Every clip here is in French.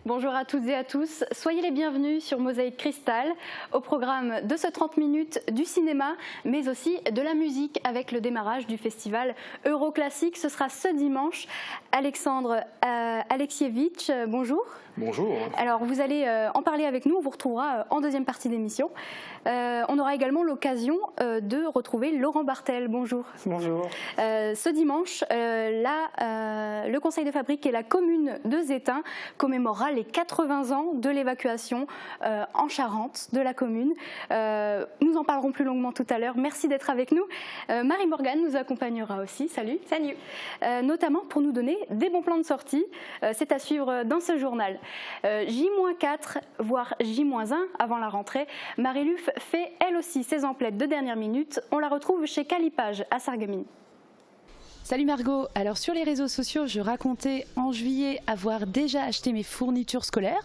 Bonjour à toutes et à tous, soyez les bienvenus sur Mosaïque Cristal, au programme de ce 30 minutes du cinéma, mais aussi de la musique avec le démarrage du festival Euroclassique. Ce sera ce dimanche. Alexandre Alexievitch, bonjour. Bonjour. Alors vous allez en parler avec nous, on vous retrouvera en deuxième partie d'émission. On aura également l'occasion de retrouver Laurent Bartel, bonjour. Bonjour. Ce dimanche, le Conseil de Fabrique et la commune de Zétain commémorera les 80 ans de l'évacuation en Charente de la commune. Nous en parlerons plus longuement tout à l'heure. Merci d'être avec nous. Marie Morgan nous accompagnera aussi. Salut. Salut. Notamment pour nous donner des bons plans de sortie. C'est à suivre dans ce journal. J-4, voire J-1 avant la rentrée. Marie-Luf fait elle aussi ses emplettes de dernière minute. On la retrouve chez Calipage à Sarreguemines. Salut Margot, alors sur les réseaux sociaux je racontais en juillet avoir déjà acheté mes fournitures scolaires.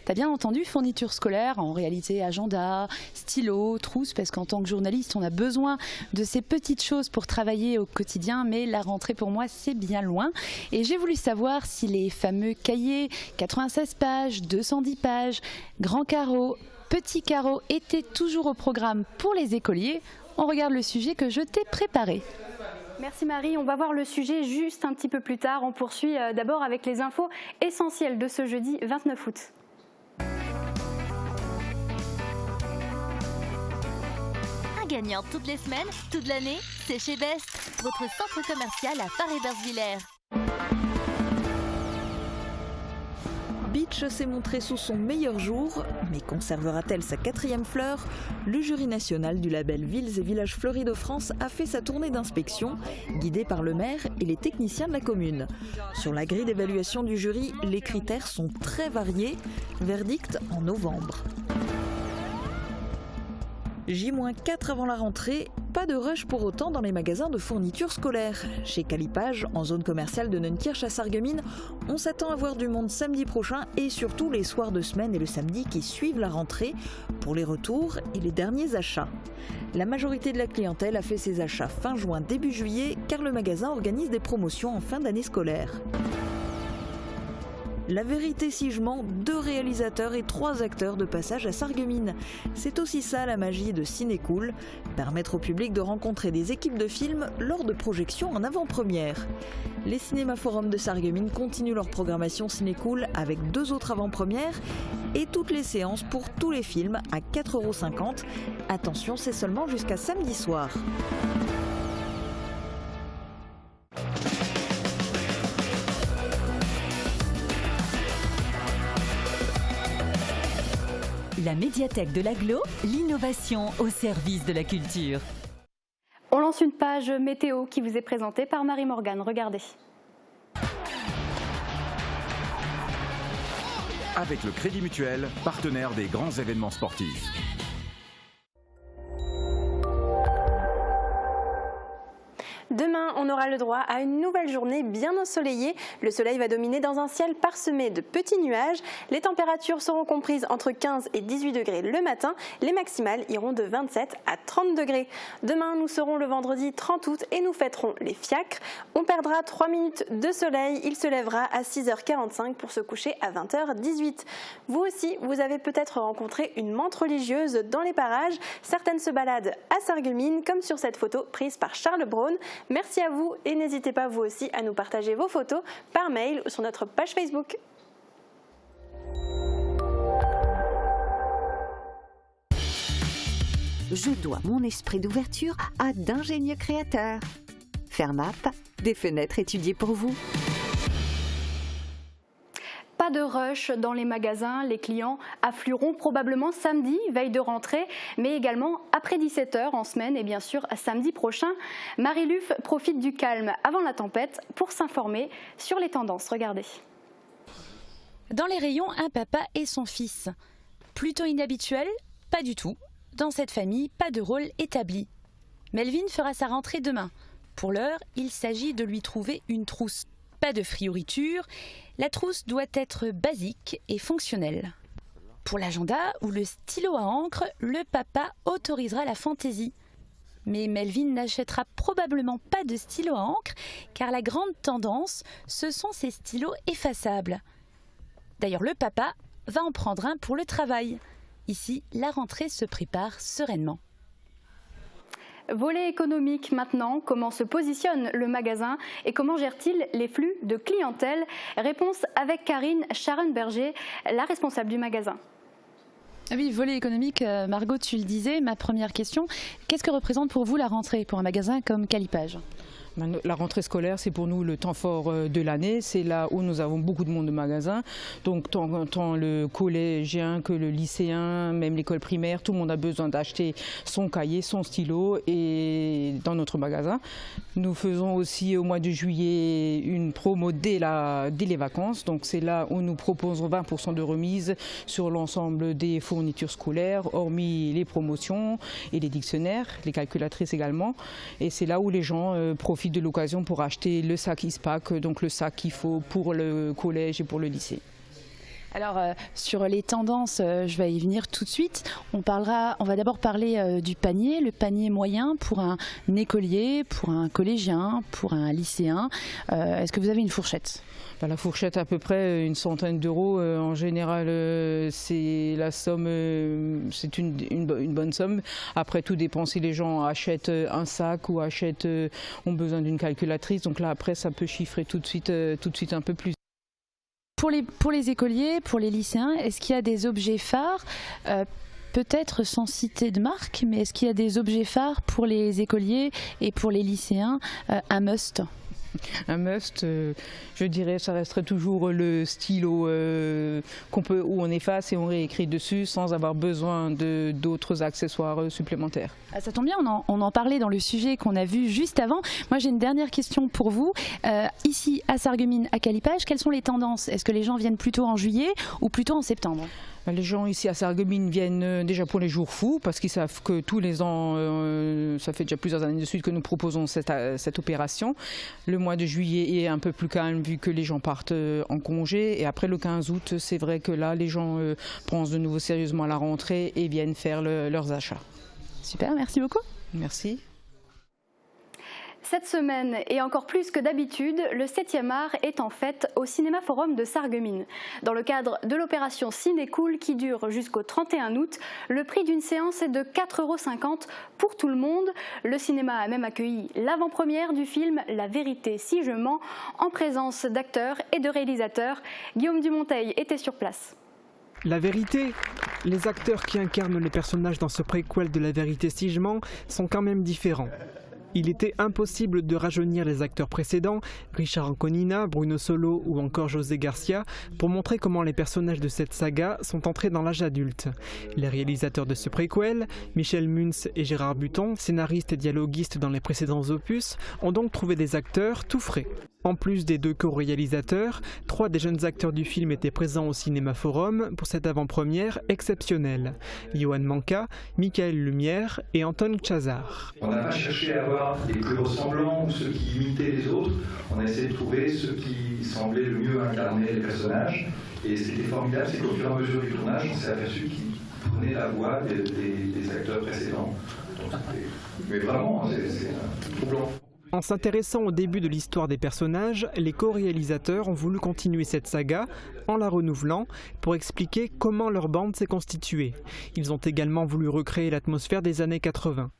T'as bien entendu, fournitures scolaires, en réalité agenda, stylo, trousse, parce qu'en tant que journaliste on a besoin de ces petites choses pour travailler au quotidien, mais la rentrée pour moi c'est bien loin. Et j'ai voulu savoir si les fameux cahiers 96 pages, 210 pages, grand carreau, petit carreau étaient toujours au programme pour les écoliers. On regarde le sujet que je t'ai préparé. Merci Marie, on va voir le sujet juste un petit peu plus tard. On poursuit d'abord avec les infos essentielles de ce jeudi 29 août. Un gagnant toutes les semaines, toute l'année, c'est chez Best, votre centre commercial à Paris-Bersvillers. Beach s'est montrée sous son meilleur jour, mais conservera-t-elle sa 4e fleur? Le jury national du label Villes et Villages Fleuris de France a fait sa tournée d'inspection, guidée par le maire et les techniciens de la commune. Sur la grille d'évaluation du jury, les critères sont très variés. Verdict en novembre. J-4 avant la rentrée, pas de rush pour autant dans les magasins de fournitures scolaires. Chez Calipage, en zone commerciale de Neunkirch à Sarreguemines, on s'attend à voir du monde samedi prochain et surtout les soirs de semaine et le samedi qui suivent la rentrée pour les retours et les derniers achats. La majorité de la clientèle a fait ses achats fin juin, début juillet, car le magasin organise des promotions en fin d'année scolaire. La vérité si je mens, 2 réalisateurs et 3 acteurs de passage à Sarreguemines. C'est aussi ça la magie de Cinécool, permettre au public de rencontrer des équipes de films lors de projections en avant-première. Les cinéma-forums de Sarreguemines continuent leur programmation Cinécool avec 2 autres avant-premières et toutes les séances pour tous les films à 4,50 €. Attention, c'est seulement jusqu'à samedi soir. La médiathèque de l'Agglo, l'innovation au service de la culture. On lance une page météo qui vous est présentée par Marie Morgan. Regardez. Avec le Crédit Mutuel, partenaire des grands événements sportifs. Demain, on aura le droit à une nouvelle journée bien ensoleillée. Le soleil va dominer dans un ciel parsemé de petits nuages. Les températures seront comprises entre 15 et 18 degrés le matin. Les maximales iront de 27 à 30 degrés. Demain, nous serons le vendredi 30 août et nous fêterons les fiacres. On perdra 3 minutes de soleil. Il se lèvera à 6h45 pour se coucher à 20h18. Vous aussi, vous avez peut-être rencontré une menthe religieuse dans les parages. Certaines se baladent à Sarreguemines, comme sur cette photo prise par Charles Braun. Merci à vous et n'hésitez pas vous aussi à nous partager vos photos par mail ou sur notre page Facebook. Je dois mon esprit d'ouverture à d'ingénieux créateurs. Fermap, des fenêtres étudiées pour vous. Pas de rush dans les magasins, les clients afflueront probablement samedi, veille de rentrée, mais également après 17h en semaine et bien sûr samedi prochain. Marie-Luf profite du calme avant la tempête pour s'informer sur les tendances. Regardez. Dans les rayons, un papa et son fils. Plutôt inhabituel? Pas du tout. Dans cette famille, pas de rôle établi. Melvin fera sa rentrée demain. Pour l'heure, il s'agit de lui trouver une trousse. Pas de frioriture, la trousse doit être basique et fonctionnelle. Pour l'agenda ou le stylo à encre, le papa autorisera la fantaisie. Mais Melvin n'achètera probablement pas de stylo à encre car la grande tendance, ce sont ces stylos effaçables. D'ailleurs, le papa va en prendre un pour le travail. Ici, la rentrée se prépare sereinement. Volet économique maintenant, comment se positionne le magasin et comment gère-t-il les flux de clientèle? Réponse avec Karine Charenberger, la responsable du magasin. Ah oui, volet économique, Margot, tu le disais, ma première question, qu'est-ce que représente pour vous la rentrée pour un magasin comme Calipage ? La rentrée scolaire, c'est pour nous le temps fort de l'année. C'est là où nous avons beaucoup de monde de magasins. Donc tant le collégien que le lycéen, même l'école primaire, tout le monde a besoin d'acheter son cahier, son stylo et dans notre magasin. Nous faisons aussi au mois de juillet une promo dès les vacances. Donc c'est là où nous proposons 20% de remise sur l'ensemble des fournitures scolaires, hormis les promotions et les dictionnaires, les calculatrices également. Et c'est là où les gens profitent de l'occasion pour acheter le sac ISPAC, donc le sac qu'il faut pour le collège et pour le lycée. Alors sur les tendances, je vais y venir tout de suite. On va d'abord parler du panier, le panier moyen pour un écolier, pour un collégien, pour un lycéen. Est-ce que vous avez une fourchette ? La fourchette à peu près une centaine d'euros. En général, c'est la somme, c'est une bonne somme. Après, tout dépend si les gens achètent un sac ou ont besoin d'une calculatrice. Donc là, après, ça peut chiffrer tout de suite un peu plus. Pour les écoliers, pour les lycéens, est-ce qu'il y a des objets phares peut-être sans citer de marque, mais est-ce qu'il y a des objets phares pour les écoliers et pour les lycéens, un must ? Un must, je dirais, ça resterait toujours le stylo où on efface et on réécrit dessus sans avoir besoin d'autres accessoires supplémentaires. Ah, ça tombe bien, on en parlait dans le sujet qu'on a vu juste avant. Moi j'ai une dernière question pour vous. Ici à Sarreguemines, à Calipage, quelles sont les tendances? Est-ce que les gens viennent plutôt en juillet ou plutôt en septembre? Les gens ici à Sarreguemines viennent déjà pour les jours fous parce qu'ils savent que tous les ans, ça fait déjà plusieurs années de suite que nous proposons cette opération. Le mois de juillet est un peu plus calme vu que les gens partent en congé et après le 15 août, c'est vrai que là les gens pensent de nouveau sérieusement à la rentrée et viennent faire leurs achats. Super, merci beaucoup. Merci. Cette semaine, et encore plus que d'habitude, le 7e art est en fête au Cinéma Forum de Sarreguemines. Dans le cadre de l'opération Ciné-Cool qui dure jusqu'au 31 août, le prix d'une séance est de 4,50 € pour tout le monde. Le cinéma a même accueilli l'avant-première du film La vérité si je mens, en présence d'acteurs et de réalisateurs. Guillaume Dumonteil était sur place. La vérité, les acteurs qui incarnent les personnages dans ce préquel de La vérité si je mens sont quand même différents. Il était impossible de rajeunir les acteurs précédents, Richard Anconina, Bruno Solo ou encore José Garcia, pour montrer comment les personnages de cette saga sont entrés dans l'âge adulte. Les réalisateurs de ce préquel, Michel Munz et Gérard Buton, scénaristes et dialoguistes dans les précédents opus, ont donc trouvé des acteurs tout frais. En plus des 2 co-réalisateurs, 3 des jeunes acteurs du film étaient présents au Cinéma Forum pour cette avant-première exceptionnelle. Johan Manca, Michael Lumière et Anton Chazar. On n'a pas cherché à avoir les plus ressemblants ou ceux qui imitaient les autres. On a essayé de trouver ceux qui semblaient le mieux incarner les personnages. Et ce qui était formidable, c'est qu'au fur et à mesure du tournage, on s'est aperçu qu'ils prenaient la voix des acteurs précédents. Mais vraiment, c'est troublant. En s'intéressant au début de l'histoire des personnages, les co-réalisateurs ont voulu continuer cette saga en la renouvelant pour expliquer comment leur bande s'est constituée. Ils ont également voulu recréer l'atmosphère des années 80.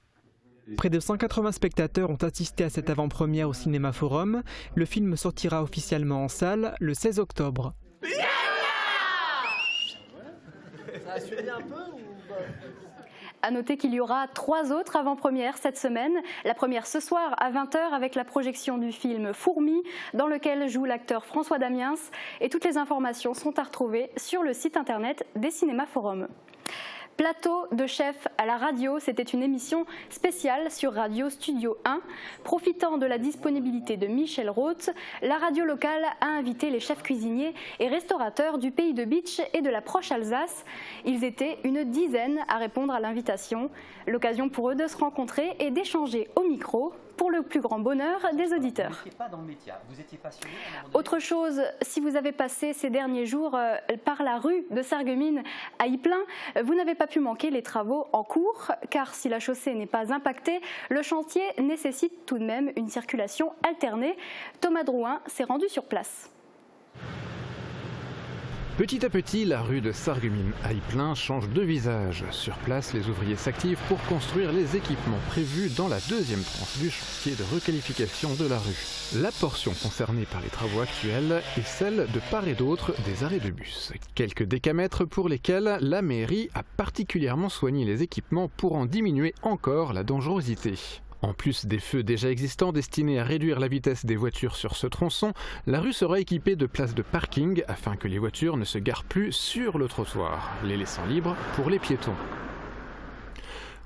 Près de 180 spectateurs ont assisté à cette avant-première au Cinéma Forum. Le film sortira officiellement en salle le 16 octobre. Ça a suivi un peu ou pas ? À noter qu'il y aura 3 autres avant-premières cette semaine. La première ce soir à 20 h avec la projection du film Fourmis, dans lequel joue l'acteur François Damiens. Et toutes les informations sont à retrouver sur le site internet des Cinémas Forum. Plateau de chef à la radio, c'était une émission spéciale sur Radio Studio 1. Profitant de la disponibilité de Michel Roth, la radio locale a invité les chefs cuisiniers et restaurateurs du pays de Bitche et de la proche Alsace. Ils étaient une dizaine à répondre à l'invitation. L'occasion pour eux de se rencontrer et d'échanger au micro pour le plus grand bonheur des auditeurs. Vous n'étiez pas dans le métier, vous étiez passionné. Autre chose, si vous avez passé ces derniers jours par la rue de Sarreguemines à Ypelin, vous n'avez pas pu manquer les travaux en cours, car si la chaussée n'est pas impactée, le chantier nécessite tout de même une circulation alternée. Thomas Drouin s'est rendu sur place. Petit à petit, la rue de Sarreguemines à Ypelin change de visage. Sur place, les ouvriers s'activent pour construire les équipements prévus dans la deuxième tranche du chantier de requalification de la rue. La portion concernée par les travaux actuels est celle de part et d'autre des arrêts de bus. Quelques décamètres pour lesquels la mairie a particulièrement soigné les équipements pour en diminuer encore la dangerosité. En plus des feux déjà existants destinés à réduire la vitesse des voitures sur ce tronçon, la rue sera équipée de places de parking afin que les voitures ne se garent plus sur le trottoir, les laissant libres pour les piétons.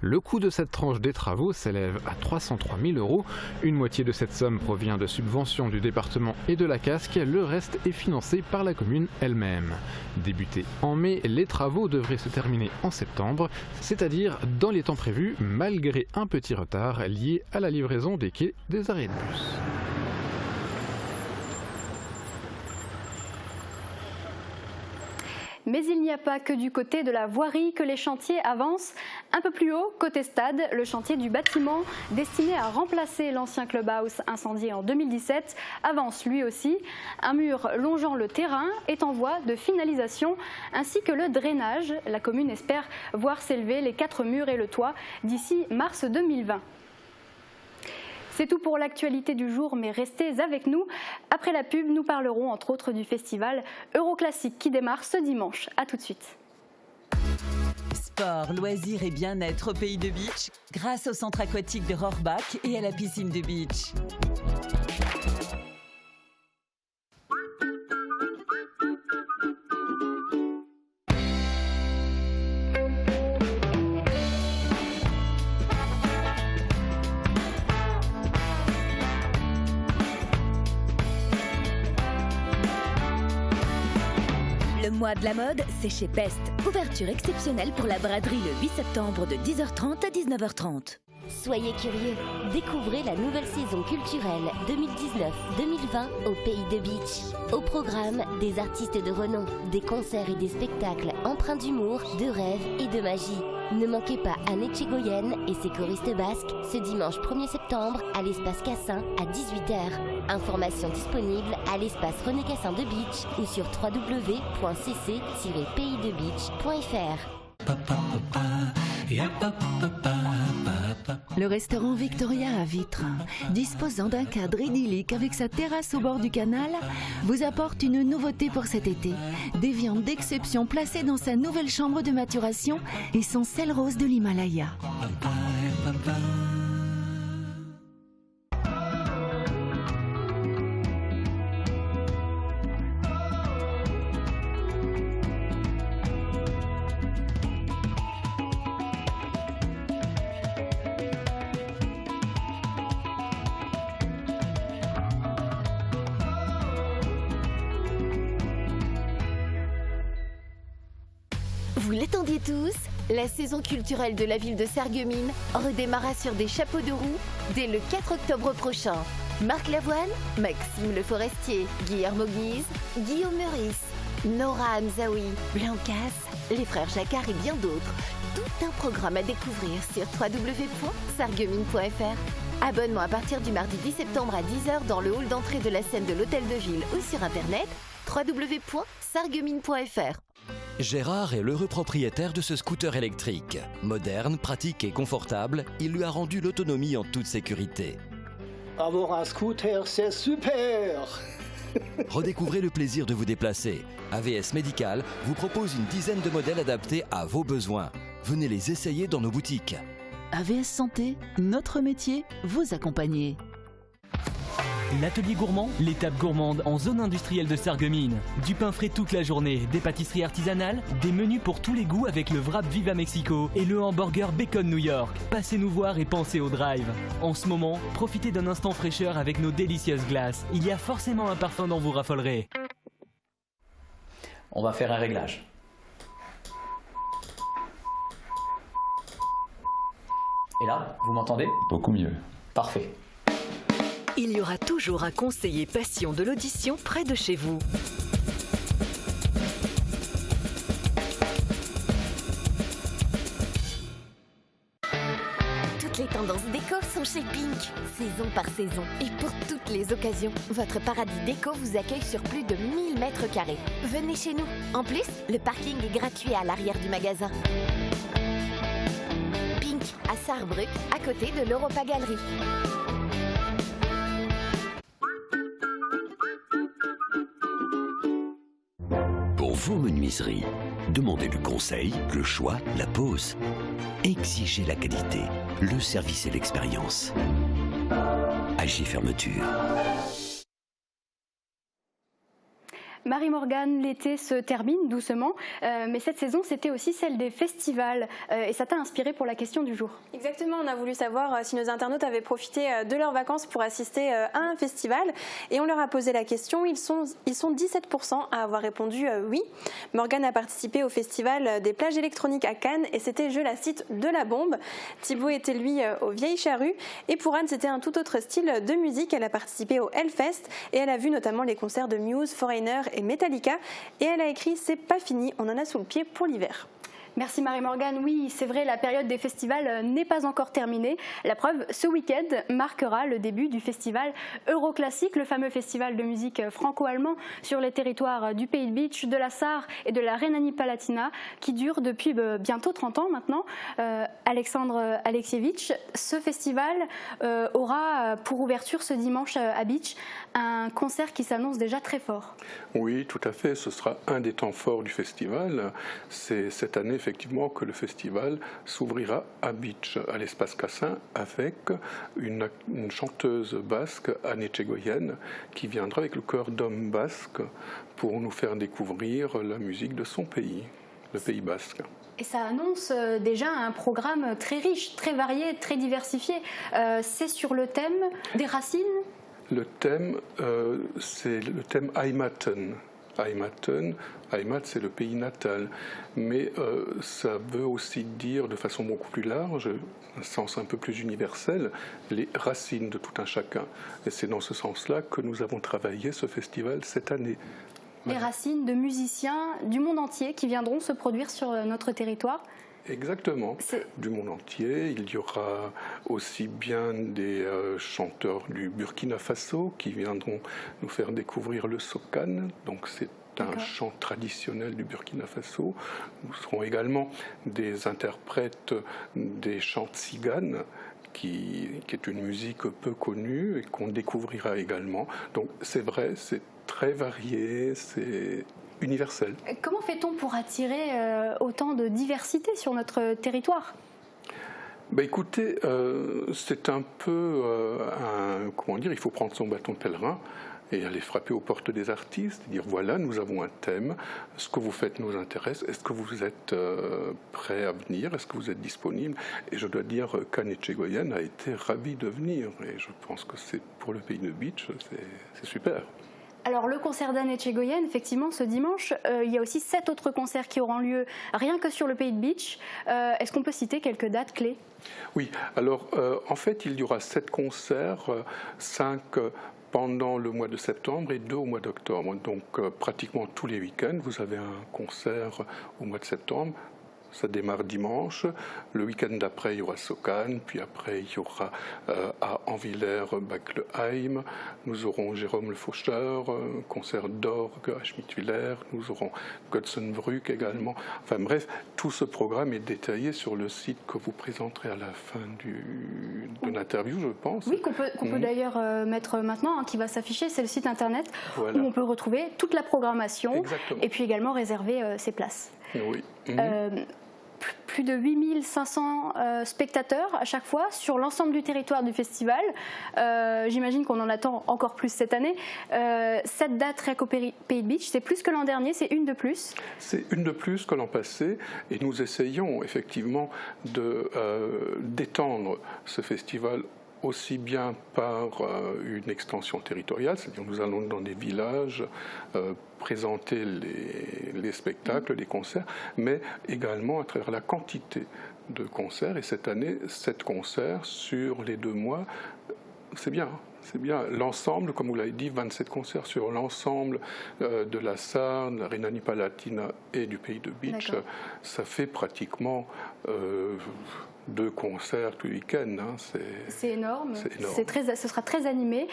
Le coût de cette tranche des travaux s'élève à 303 000 €. Une moitié de cette somme provient de subventions du département et de la Casque. Le reste est financé par la commune elle-même. Débutés en mai, les travaux devraient se terminer en septembre, c'est-à-dire dans les temps prévus, malgré un petit retard lié à la livraison des quais des arrêts de bus. Mais il n'y a pas que du côté de la voirie que les chantiers avancent. Un peu plus haut, côté stade, le chantier du bâtiment destiné à remplacer l'ancien clubhouse incendié en 2017 avance lui aussi. Un mur longeant le terrain est en voie de finalisation, ainsi que le drainage. La commune espère voir s'élever les 4 murs et le toit d'ici mars 2020. C'est tout pour l'actualité du jour, mais restez avec nous. Après la pub, nous parlerons entre autres du festival Euroclassique qui démarre ce dimanche. A tout de suite. Sport, loisirs et bien-être au pays de Beach, grâce au centre aquatique de Rohrbach et à la piscine de Beach. Le mois de la mode, c'est chez Best. Ouverture exceptionnelle pour la braderie le 8 septembre de 10h30 à 19h30. Soyez curieux, découvrez la nouvelle saison culturelle 2019-2020 au Pays de Beach. Au programme, des artistes de renom, des concerts et des spectacles empreints d'humour, de rêve et de magie. Ne manquez pas Anne Etchegoyen et ses choristes basques ce dimanche 1er septembre à l'espace Cassin à 18h. Informations disponibles à l'espace René Cassin de Beach ou sur www.cc-paysdebeach.fr. Le restaurant Victoria à Vitre, disposant d'un cadre idyllique avec sa terrasse au bord du canal, vous apporte une nouveauté pour cet été. Des viandes d'exception placées dans sa nouvelle chambre de maturation et son sel rose de l'Himalaya. Vous l'attendiez tous? La saison culturelle de la ville de Sarreguemines redémarra sur des chapeaux de roue dès le 4 octobre prochain. Marc Lavoine, Maxime Le Forestier, Guillermo Guise, Guillaume Meurice, Nora Hamzaoui, Blancas, les frères Jacquard et bien d'autres. Tout un programme à découvrir sur www.sarreguemines.fr. Abonnement à partir du mardi 10 septembre à 10h dans le hall d'entrée de la scène de l'Hôtel de Ville ou sur internet www.sarreguemines.fr. Gérard est l'heureux propriétaire de ce scooter électrique. Moderne, pratique et confortable, il lui a rendu l'autonomie en toute sécurité. Avoir un scooter, c'est super! Redécouvrez le plaisir de vous déplacer. AVS Médical vous propose une dizaine de modèles adaptés à vos besoins. Venez les essayer dans nos boutiques. AVS Santé, notre métier, vous accompagner. L'atelier gourmand, l'étape gourmande en zone industrielle de Sarreguemines. Du pain frais toute la journée, des pâtisseries artisanales, des menus pour tous les goûts avec le wrap Viva Mexico et le hamburger Bacon New York. Passez nous voir et pensez au drive. En ce moment, profitez d'un instant fraîcheur avec nos délicieuses glaces. Il y a forcément un parfum dont vous raffolerez. On va faire un réglage. Et là, vous m'entendez? Beaucoup mieux. Parfait. Il y aura toujours un conseiller passion de l'audition près de chez vous. les tendances déco sont chez Pink, saison par saison. Et pour toutes les occasions, votre paradis déco vous accueille sur plus de 1000 mètres carrés. Venez chez nous. En plus, le parking est gratuit à l'arrière du magasin. Pink, à Sarrebruck, à côté de l'Europa Galerie. Pour vos menuiseries, demandez le conseil, le choix, la pose. Exigez la qualité, le service et l'expérience. Agi Fermeture. Marie-Morgane, l'été se termine doucement, mais cette saison, c'était aussi celle des festivals. Et ça t'a inspiré pour la question du jour. Exactement, on a voulu savoir si nos internautes avaient profité de leurs vacances pour assister à un festival. Et on leur a posé la question, ils sont 17% à avoir répondu oui. Morgane a participé au festival des plages électroniques à Cannes et c'était, je la cite, de la bombe. Thibaut était lui aux Vieilles Charrues. Et pour Anne, c'était un tout autre style de musique. Elle a participé au Hellfest et elle a vu notamment les concerts de Muse, Foreigner et Metallica, et elle a écrit « C'est pas fini, on en a sous le pied pour l'hiver ». Merci Marie-Morgane. Oui, c'est vrai, la période des festivals n'est pas encore terminée. La preuve, ce week-end marquera le début du festival Euroclassique, le fameux festival de musique franco-allemand sur les territoires du Pays de Bitche, de la Sarre et de la Rhénanie-Palatinat, qui dure depuis bientôt 30 ans maintenant. Alexandre Alexievitch, ce festival aura pour ouverture ce dimanche à Bitche un concert qui s'annonce déjà très fort. Oui, tout à fait. Ce sera un des temps forts du festival. C'est cette année, effectivement, que le festival s'ouvrira à Bitche, à l'espace Cassin, avec une chanteuse basque, Anne Etxegoyen, qui viendra avec le chœur d'hommes basques pour nous faire découvrir la musique de son pays, le Pays basque. Et ça annonce déjà un programme très riche, très varié, très diversifié. C'est sur le thème des racines ? Le thème, c'est le thème Heimaten. Heimat, c'est le pays natal. Mais ça veut aussi dire, de façon beaucoup plus large, un sens un peu plus universel, les racines de tout un chacun. Et c'est dans ce sens-là que nous avons travaillé ce festival cette année. Les racines de musiciens du monde entier qui viendront se produire sur notre territoire. Exactement, du monde entier. Il y aura aussi bien des chanteurs du Burkina Faso qui viendront nous faire découvrir le socan. Donc c'est un chant traditionnel du Burkina Faso. Nous serons également des interprètes des chants tziganes, qui est une musique peu connue et qu'on découvrira également. Donc c'est vrai, c'est très varié, c'est universel. Comment fait-on pour attirer autant de diversité sur notre territoire ? Écoutez, c'est un peu, comment dire, il faut prendre son bâton de pèlerin et aller frapper aux portes des artistes, dire voilà, nous avons un thème, ce que vous faites nous intéresse, est-ce que vous êtes prêt à venir, est-ce que vous êtes disponible ? Et je dois dire qu'Anne Etxegoyen a été ravie de venir et je pense que c'est pour le Pays de Bitche, c'est super. Alors le concert d'Anne Etxegoyen, effectivement, ce dimanche, il y a aussi 7 autres concerts qui auront lieu rien que sur le Pays de Bitche. Est-ce qu'on peut citer quelques dates clés ? Oui, alors en fait il y aura 7 concerts, 5 pendant le mois de septembre et 2 au mois d'octobre. Donc pratiquement tous les week-ends, vous avez un concert au mois de septembre. Ça démarre dimanche. Le week-end d'après, il y aura Socan. Puis après, il y aura à Anvillers-Bacleheim. Nous aurons Jérôme Le Faucheur, concert d'orgue à Schmidt-Willer. Nous aurons Götzenbrück également. Enfin bref, tout ce programme est détaillé sur le site que vous présenterez à la fin de l'interview, je pense. Oui, qu'on peut d'ailleurs mettre maintenant, qui va s'afficher. C'est le site internet où on peut retrouver toute la programmation. Exactement. Et puis également réserver ses places. Oui. Plus de 8500 spectateurs à chaque fois sur l'ensemble du territoire du festival. J'imagine qu'on en attend encore plus cette année. Cette date rien qu'au Pays de Bitche, c'est plus que l'an dernier, c'est une de plus. C'est une de plus que l'an passé et nous essayons effectivement d'étendre ce festival aussi bien par une extension territoriale, c'est-à-dire nous allons dans des villages présenter les spectacles, les concerts, mais également à travers la quantité de concerts. Et cette année, 7 concerts sur les 2 mois, c'est bien. C'est bien. L'ensemble, comme vous l'avez dit, 27 concerts sur l'ensemble de la Sarre, de la Rhénanie-Palatinat et du Pays de Bitche, ça fait pratiquement 2 concerts tout le week-end. Hein, c'est énorme. énorme. Ce sera très animé.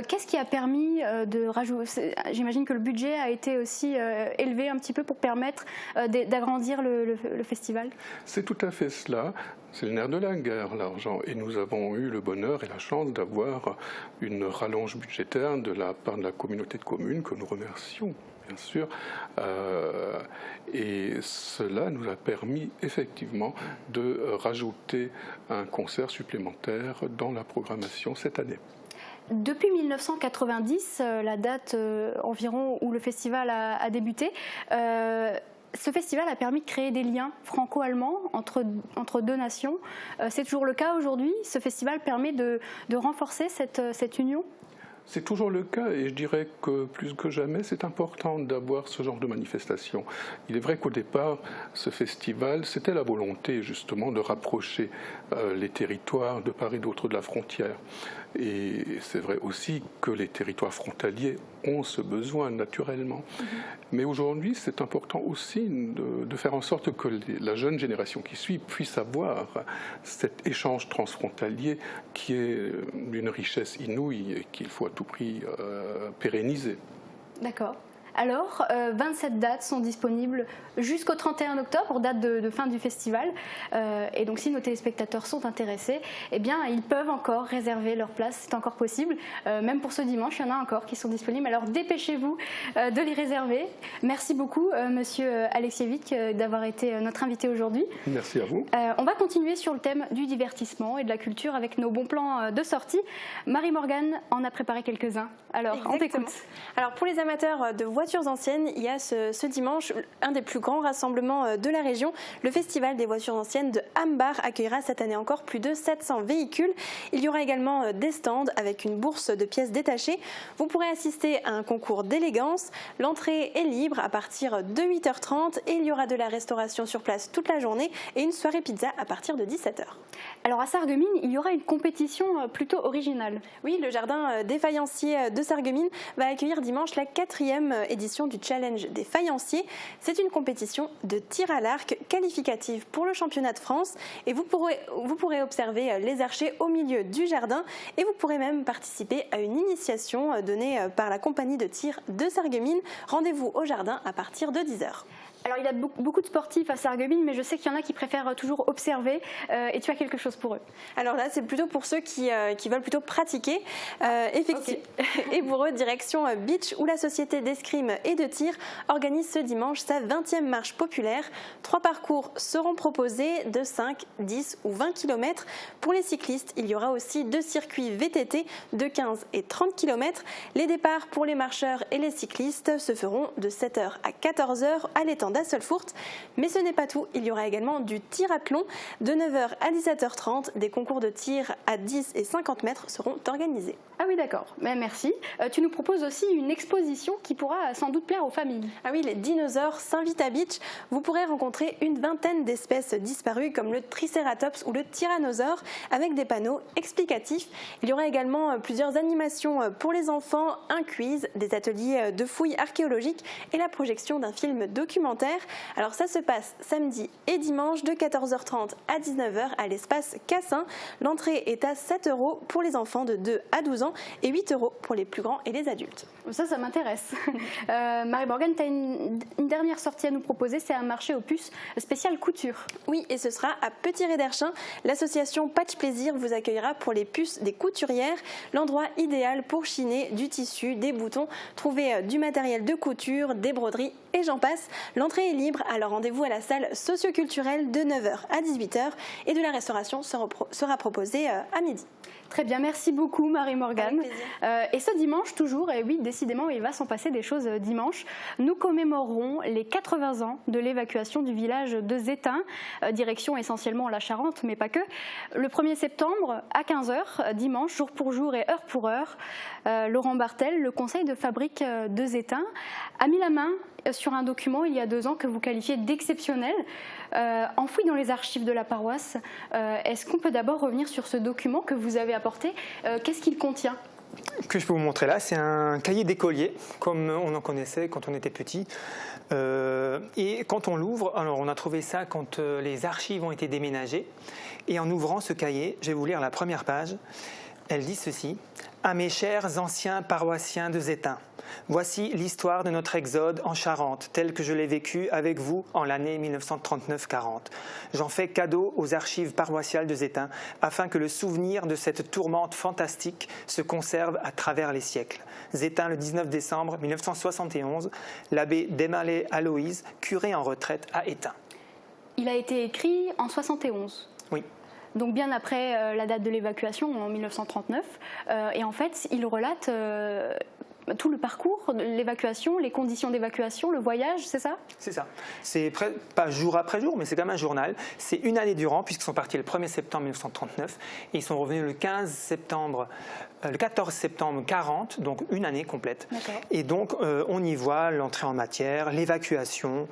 Qu'est-ce qui a permis de rajouter? J'imagine que le budget a été aussi élevé un petit peu pour permettre d'agrandir le festival. C'est tout à fait cela. C'est le nerf de la guerre, l'argent. Et nous avons eu le bonheur et la chance d'avoir une rallonge budgétaire de la part de la communauté de communes que nous remercions, bien sûr. Et cela nous a permis effectivement de rajouter un concert supplémentaire dans la programmation cette année. Depuis 1990, la date environ où le festival a débuté, ce festival a permis de créer des liens franco-allemands entre 2 nations. C'est toujours le cas aujourd'hui? Ce festival permet de renforcer cette union? C'est toujours le cas et je dirais que plus que jamais, c'est important d'avoir ce genre de manifestation. Il est vrai qu'au départ, ce festival, c'était la volonté justement de rapprocher les territoires de part et d'autre de la frontière. Et c'est vrai aussi que les territoires frontaliers ont ce besoin naturellement. Mais aujourd'hui, c'est important aussi de faire en sorte que la jeune génération qui suit puisse avoir cet échange transfrontalier qui est d'une richesse inouïe et qu'il faut à tout prix pérenniser. D'accord. Alors, 27 dates sont disponibles jusqu'au 31 octobre, date de fin du festival. Et donc, si nos téléspectateurs sont intéressés, eh bien, ils peuvent encore réserver leur place. C'est encore possible. Même pour ce dimanche, il y en a encore qui sont disponibles. Alors, dépêchez-vous de les réserver. Merci beaucoup, Monsieur Aleksievich, d'avoir été notre invité aujourd'hui. Merci à vous. On va continuer sur le thème du divertissement et de la culture avec nos bons plans de sortie. Marie-Morgane en a préparé quelques-uns. Alors, exactement. On t'écoute. Alors, pour les amateurs de voitures anciennes, il y a ce dimanche un des plus grands rassemblements de la région. Le Festival des voitures anciennes de Hambar accueillera cette année encore plus de 700 véhicules. Il y aura également des stands avec une bourse de pièces détachées. Vous pourrez assister à un concours d'élégance. L'entrée est libre à partir de 8h30 et il y aura de la restauration sur place toute la journée et une soirée pizza à partir de 17h. Alors à Sarreguemines, il y aura une compétition plutôt originale. Oui, le jardin des faïenciers de Sarreguemines va accueillir dimanche la 4e édition du Challenge des faïenciers. C'est une compétition de tir à l'arc qualificative pour le championnat de France et vous pourrez observer les archers au milieu du jardin et vous pourrez même participer à une initiation donnée par la compagnie de tir de Sarreguemines. Rendez-vous au jardin à partir de 10h. Alors il y a beaucoup de sportifs à Sarreguemines, mais je sais qu'il y en a qui préfèrent toujours observer et tu as quelque chose pour eux. Alors là, c'est plutôt pour ceux qui veulent plutôt pratiquer. Effectivement. Okay. Et pour eux, direction Beach, où la société d'escrime et de tir organise ce dimanche sa 20e marche populaire. 3 parcours seront proposés de 5, 10 ou 20 km. Pour les cyclistes, il y aura aussi 2 circuits VTT de 15 et 30 km. Les départs pour les marcheurs et les cyclistes se feront de 7h à 14h à l'étang d'Asselfurt. Mais ce n'est pas tout, il y aura également du tirathlon de 9h à 17h30. Des concours de tir à 10 et 50 mètres seront organisés. Ah oui, d'accord. Mais merci. Tu nous proposes aussi une exposition qui pourra sans doute plaire aux familles. Ah oui, les dinosaures s'invitent à Beach. Vous pourrez rencontrer une vingtaine d'espèces disparues comme le Triceratops ou le Tyrannosaure avec des panneaux explicatifs. Il y aura également plusieurs animations pour les enfants, un quiz, des ateliers de fouilles archéologiques et la projection d'un film documentaire. Alors ça se passe samedi et dimanche de 14h30 à 19h à l'espace Cassin. L'entrée est à 7 € pour les enfants de 2 à 12 ans et 8 € pour les plus grands et les adultes. Ça m'intéresse. Marie-Morgane, tu as une dernière sortie à nous proposer, c'est un marché aux puces spécial couture. Oui, et ce sera à Petit-Réderchin. L'association Patch Plaisir vous accueillera pour les puces des couturières, l'endroit idéal pour chiner du tissu, des boutons, trouver du matériel de couture, des broderies et j'en passe. L'entrée est libre, alors rendez-vous à la salle socio-culturelle de 9h à 18h et de la restauration sera proposée à midi. Très bien, merci beaucoup Marie-Morgane. Et ce dimanche toujours, et oui décidément il va s'en passer des choses dimanche, nous commémorerons les 80 ans de l'évacuation du village de Zétain, direction essentiellement la Charente mais pas que. Le 1er septembre à 15h, dimanche, jour pour jour et heure pour heure, Laurent Bartel, le conseil de fabrique de Zétain, a mis la main sur un document il y a 2 ans que vous qualifiez d'exceptionnel, enfoui dans les archives de la paroisse. Est-ce qu'on peut d'abord revenir sur ce document que vous avez apporté? Qu'est-ce qu'il contient? Que je peux vous montrer là, c'est un cahier d'écolier, comme on en connaissait quand on était petit. Et quand on l'ouvre, alors on a trouvé ça quand les archives ont été déménagées. Et en ouvrant ce cahier, je vais vous lire la première page. Elle dit ceci. « À mes chers anciens paroissiens de Zétain, voici l'histoire de notre exode en Charente, telle que je l'ai vécue avec vous en l'année 1939-40. J'en fais cadeau aux archives paroissiales de Zétain, afin que le souvenir de cette tourmente fantastique se conserve à travers les siècles. Zétain, le 19 décembre 1971, l'abbé Desmalets Aloïse, curé en retraite, a éteint. » Il a été écrit en 71. Oui. Donc bien après la date de l'évacuation, en 1939. Et en fait, il relate tout le parcours de l'évacuation, les conditions d'évacuation, le voyage, c'est ça? C'est ça. C'est pas jour après jour, mais c'est quand même un journal. C'est une année durant, puisqu'ils sont partis le 1er septembre 1939 et ils sont revenus le 14 septembre 40, donc une année complète. Et donc on y voit l'entrée en matière, l'évacuation,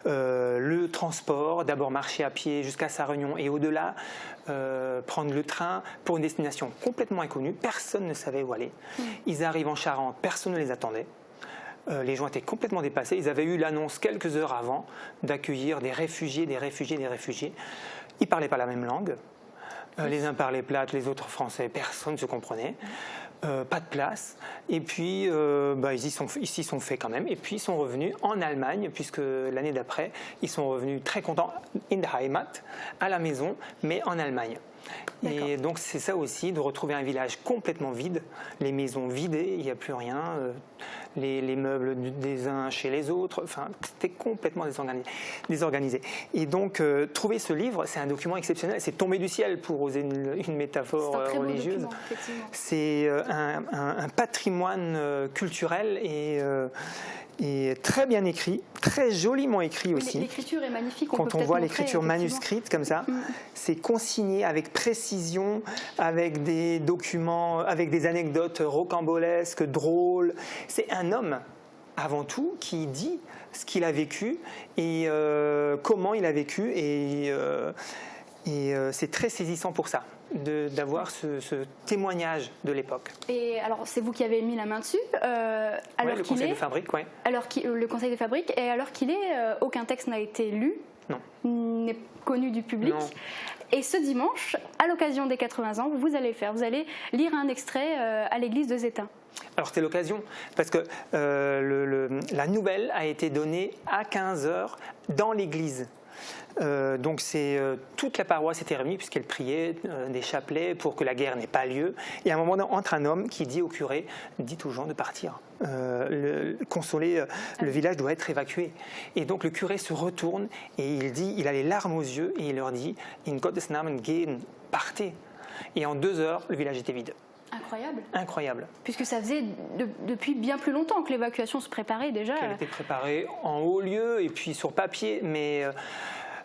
le transport, d'abord marcher à pied jusqu'à Sarre-Union et au-delà, prendre le train pour une destination complètement inconnue, personne ne savait où aller. Ils arrivent en Charente, personne ne les attendait. Les gens étaient complètement dépassés. Ils avaient eu l'annonce quelques heures avant d'accueillir des réfugiés. Ils ne parlaient pas la même langue. Les uns parlaient plate, les autres français, personne ne se comprenait. Pas de place. Et puis, ils s'y sont fait quand même. Et puis, ils sont revenus en Allemagne, puisque l'année d'après, ils sont revenus très contents, in der Heimat, à la maison, mais en Allemagne. Et donc, c'est ça aussi, de retrouver un village complètement vide, les maisons vidées, il n'y a plus rien, les meubles des uns chez les autres, enfin, c'était complètement désorganisé. Et donc, trouver ce livre, c'est un document exceptionnel, c'est tombé du ciel pour oser une métaphore religieuse. C'est un patrimoine culturel et très bien écrit, très joliment écrit aussi. L'écriture est magnifique. Quand on voit l'écriture manuscrite comme ça, c'est consigné avec précision, avec des documents, avec des anecdotes rocambolesques, drôles. C'est un homme, avant tout, qui dit ce qu'il a vécu et comment il a vécu. Et c'est très saisissant pour ça, d'avoir ce témoignage de l'époque. Et alors, c'est vous qui avez mis la main dessus. Le Conseil de Fabrique, oui. Le Conseil de Fabrique, et alors qu'il est, aucun texte n'a été lu, n'est connu du public. Non. Et ce dimanche, à l'occasion des 80 ans, vous allez le faire. Vous allez lire un extrait à l'église de Zétain. Alors c'était l'occasion, parce que la nouvelle a été donnée à 15h dans l'église. Donc toute la paroisse était réunie puisqu'elle priait des chapelets pour que la guerre n'ait pas lieu. Et à un moment, entre un homme qui dit au curé, dites aux gens de partir, consoler, le village doit être évacué. Et donc le curé se retourne et il a les larmes aux yeux et il leur dit, in Gottes Namen gehen, partez. Et en 2 heures, le village était vide. Incroyable. Incroyable. Puisque ça faisait depuis bien plus longtemps que l'évacuation se préparait déjà. Elle était préparée en haut lieu et puis sur papier, mais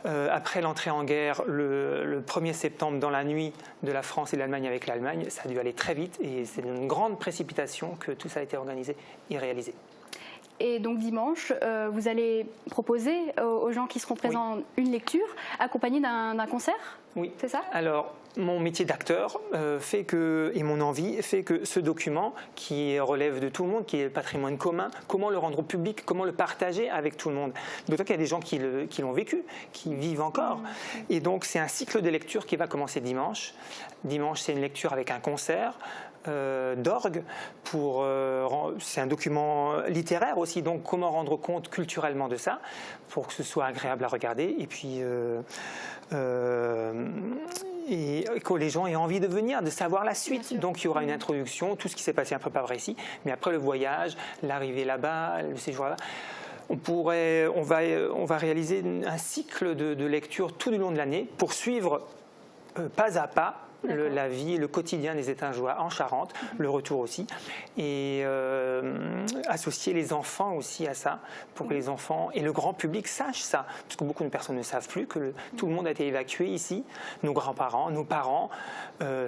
après l'entrée en guerre, le 1er septembre, dans la nuit de la France et de l'Allemagne avec l'Allemagne, ça a dû aller très vite et c'est une grande précipitation que tout ça a été organisé et réalisé. Et donc dimanche, vous allez proposer aux gens qui seront présents une lecture accompagnée d'un concert? Oui. C'est ça? Alors, mon métier d'acteur et mon envie fait que ce document, qui relève de tout le monde, qui est le patrimoine commun, comment le rendre public, comment le partager avec tout le monde. D'autant qu'il y a des gens qui l'ont vécu, qui vivent encore. Et donc, c'est un cycle de lecture qui va commencer dimanche. Dimanche, c'est une lecture avec un concert d'orgue. C'est un document littéraire aussi, donc comment rendre compte culturellement de ça, pour que ce soit agréable à regarder. Et puis... et que les gens aient envie de venir, de savoir la suite. Donc il y aura une introduction, tout ce qui s'est passé un peu par ici, mais après le voyage, l'arrivée là-bas, le séjour là-bas, on va réaliser un cycle de lecture tout du long de l'année pour suivre pas à pas la vie, le quotidien des Étingeois en Charente, le retour aussi, et associer les enfants aussi à ça, pour que les enfants et le grand public sachent ça, parce que beaucoup de personnes ne savent plus que tout le monde a été évacué ici, nos grands-parents, nos parents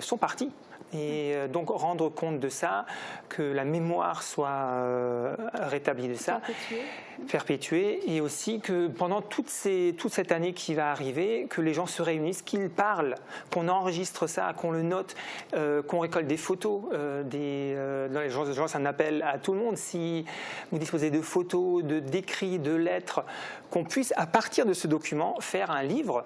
sont partis. Et donc rendre compte de ça, que la mémoire soit rétablie de ça, perpétuée, et aussi que pendant toute cette année qui va arriver, que les gens se réunissent, qu'ils parlent, qu'on enregistre ça ça, qu'on le note, qu'on récolte des photos. Je lance un appel à tout le monde. Si vous disposez de photos, d'écrits, de lettres, qu'on puisse, à partir de ce document, faire un livre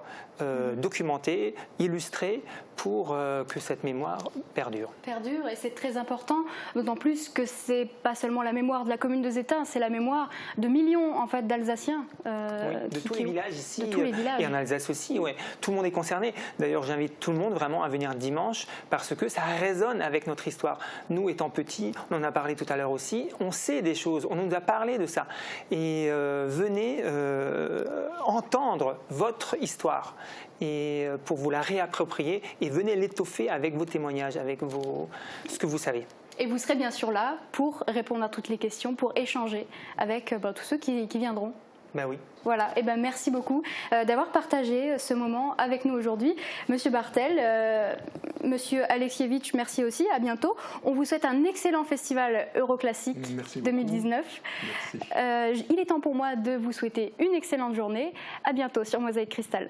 documenté, illustré, pour que cette mémoire perdure. Perdure, et c'est très important, d'autant plus que c'est pas seulement la mémoire de la commune de Zétain, c'est la mémoire de millions en fait d'Alsaciens. De tous les villages ici, de tous les villages. Et en Alsace aussi, ouais. Tout le monde est concerné. D'ailleurs, j'invite tout le monde vraiment à venir dimanche parce que ça résonne avec notre histoire. Nous, étant petits, on en a parlé tout à l'heure aussi, on sait des choses, on nous a parlé de ça. Et venez entendre votre histoire et pour vous la réapproprier et venez l'étoffer avec vos témoignages, avec ce que vous savez. Et vous serez bien sûr là pour répondre à toutes les questions, pour échanger avec tous ceux qui viendront. Ben oui. Voilà, et ben merci beaucoup d'avoir partagé ce moment avec nous aujourd'hui. Monsieur Bartel, Monsieur Alexievitch, merci aussi, à bientôt. On vous souhaite un excellent festival Euroclassique 2019. Il est temps pour moi de vous souhaiter une excellente journée. À bientôt sur Mosaïque Cristal.